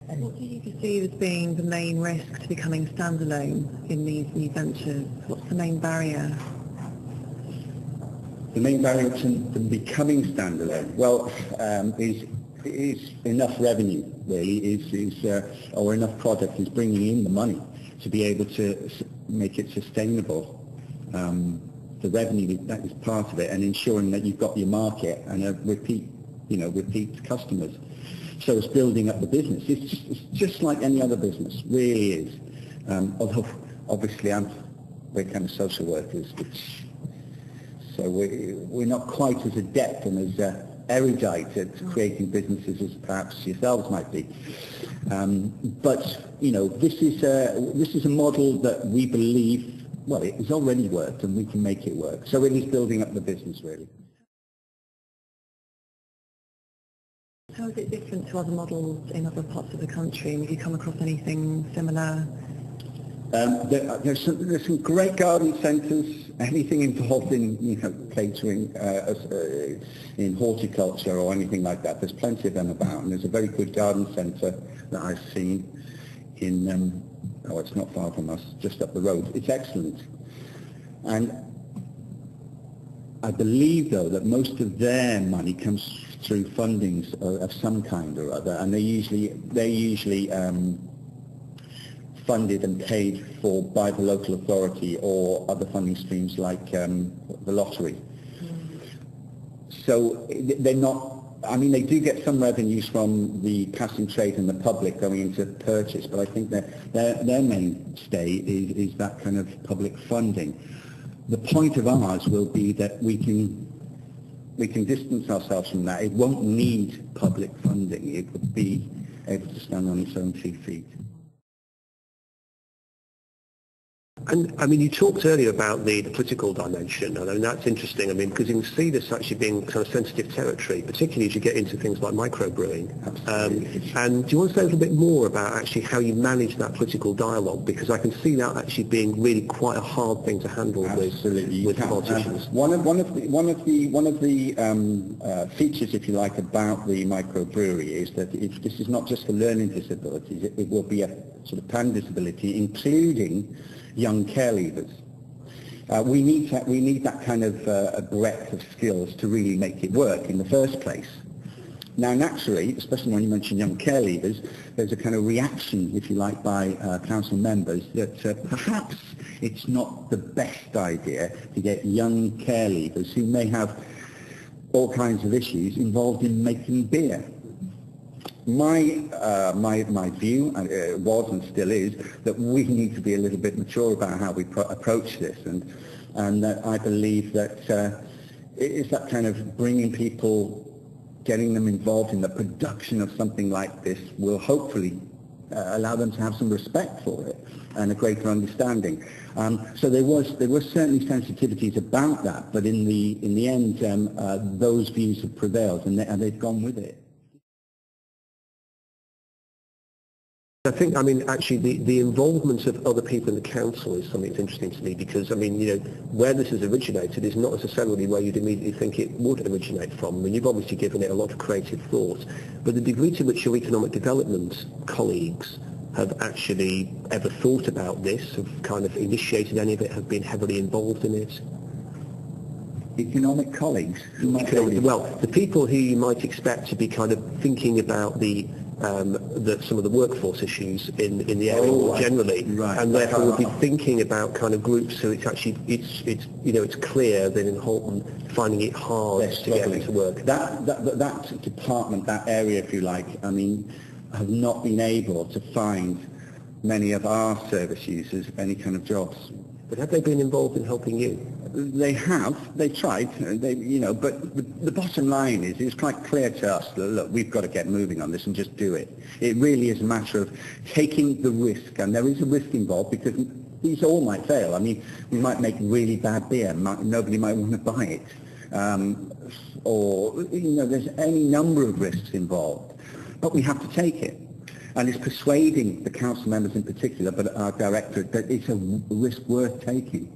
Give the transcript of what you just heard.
And what do you perceive as being the main risk to becoming standalone in these new ventures? What's the main barrier? The main barrier to becoming standalone, well, is enough revenue, really, or enough product is bringing in the money to be able to make it sustainable. The revenue, that is part of it, and ensuring that you've got your market and repeat customers. So it's building up the business. It's just like any other business, really is. Although, obviously, we're kind of social workers, so we're not quite as adept and as erudite at creating businesses as perhaps yourselves might be. But this is a model that we believe, well, it has already worked, and we can make it work. So it is building up the business, really. How is it different to other models in other parts of the country? Have you come across anything similar? There's some great garden centres. Anything involved in catering, in horticulture or anything like that. There's plenty of them about, and there's a very good garden centre that I've seen in. It's not far from us, just up the road. It's excellent, and I believe though that most of their money comes through fundings of some kind or other, and they're usually funded and paid for by the local authority or other funding streams like the lottery. So they're not, I mean, they do get some revenues from the passing trade and the public going into purchase, but I think their mainstay is that kind of public funding. The point of ours will be that we can distance ourselves from that. It won't need public funding. It would be able to stand on its own 2 feet. And I mean, you talked earlier about the political dimension, and I mean, that's interesting. I mean, because you can see this actually being kind of sensitive territory, particularly as you get into things like microbrewing. And do you want to say a little bit more about actually how you manage that political dialogue? Because I can see that actually being really quite a hard thing to handle with politicians. One of the features, if you like, about the microbrewery is that this is not just for learning disabilities. It will be a sort of pan-disability, including young care leavers. We need that kind of a breadth of skills to really make it work in the first place. Now, naturally, especially when you mention young care leavers, there's a kind of reaction, if you like, by council members that perhaps it's not the best idea to get young care leavers who may have all kinds of issues involved in making beer. My view was and still is that we need to be a little bit mature about how we approach this, and that I believe that it's that kind of bringing people, getting them involved in the production of something like this will hopefully allow them to have some respect for it and a greater understanding. So there were certainly sensitivities about that, but in the end, those views have prevailed, and they've gone with it. I think, I mean, actually, the involvement of other people in the council is something that's interesting to me, because, I mean, where this has originated is not necessarily where you'd immediately think it would originate from. I mean, you've obviously given it a lot of creative thought, but the degree to which your economic development colleagues have actually ever thought about this, have kind of initiated any of it, have been heavily involved in it? Economic colleagues? Well, the people who you might expect to be kind of thinking about some of the workforce issues in the area more generally, and therefore would be thinking about kind of groups who it's clear that in Halton finding it hard to get them to work. That department, that area, if you like, I mean, have not been able to find many of our service users any kind of jobs. But have they been involved in helping you? They have. They tried. But the bottom line is, it's quite clear to us that, look, we've got to get moving on this and just do it. It really is a matter of taking the risk, and there is a risk involved because these all might fail. I mean, we might make really bad beer. Nobody might want to buy it. There's any number of risks involved. But we have to take it. And it's persuading the council members in particular, but our directorate, that it's a risk worth taking.